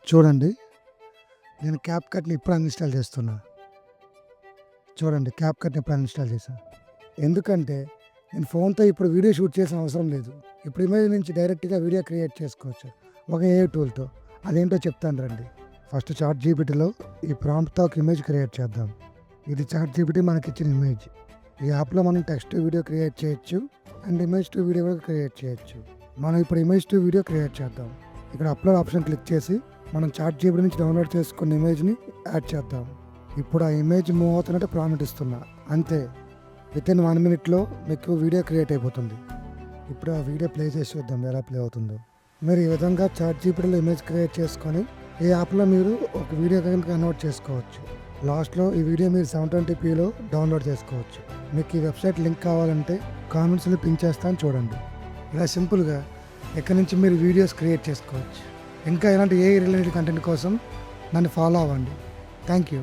చూడండి. నేను క్యాప్‌కట్‌ని ఇప్పుడు అన్‌ఇన్‌స్టాల్ చేస్తున్నా. చూడండి, క్యాప్‌కట్‌ని ఇప్పుడు అన్‌ఇన్‌స్టాల్ చేశా. ఎందుకంటే నేను ఫోన్‌తో ఇప్పుడు వీడియో షూట్ చేసిన అవసరం లేదు. ఇప్పుడు ఇమేజ్ నుంచి డైరెక్ట్‌గా వీడియో క్రియేట్ చేసుకోవచ్చు. ఒక ఏఐ టూల్‌తో. అదేంటో చెప్తాను రండి. ఫస్ట్ చాట్‌జీపీటీలో ఈ ప్రాంప్ట్‌తో ఒక ఇమేజ్ క్రియేట్ చేద్దాం. ఇది చాట్‌జీపీటీ మనకిచ్చిన ఇమేజ్. ఈ యాప్‌లో మనం టెక్స్ట్ టు వీడియో క్రియేట్ చేయొచ్చు. అండ్ ఇమేజ్ టు వీడియో కూడా క్రియేట్ చేయొచ్చు. మనం ఇప్పుడు ఇమేజ్ టు వీడియో క్రియేట్ చేద్దాం. ఇక్కడ అప్‌లోడ్ ఆప్షన్ క్లిక్ చేసి మనం చాట్‌జీపీటీ నుంచి డౌన్‌లోడ్ చేసుకున్న ఇమేజ్‌ని యాడ్ చేద్దాం. ఇప్పుడు ఆ ఇమేజ్ మూవ్ అవుతున్నట్టు ప్రాంప్ట్ ఇస్తున్నా. అంతే. వితిన్ 1 మినిట్‌లో మీకు వీడియో క్రియేట్ అయిపోతుంది. ఇప్పుడు ఆ వీడియో ప్లే చేసి చూద్దాం ఎలా ప్లే అవుతుందో. మీరు ఈ విధంగా చాట్‌జీపీటీలో ఇమేజ్ క్రియేట్ చేసుకొని ఈ యాప్‌లో మీరు ఒక వీడియో కింద కన్వర్ట్ చేసుకోవచ్చు. లాస్ట్‌లో ఈ వీడియో మీరు 720pలో డౌన్‌లోడ్ చేసుకోవచ్చు. మీకు ఈ వెబ్‌సైట్ లింక్ కావాలంటే కామెంట్స్‌లో పిన్ చేస్తాను చూడండి. ఇలా సింపుల్‌గా ఇక్కడి నుంచి మీరు వీడియోస్ క్రియేట్ చేసుకోవచ్చు. ఇంకా ఇలాంటి ఏఐ రిలేటెడ్ కంటెంట్ కోసం నన్ను ఫాలో అవ్వండి. Thank you.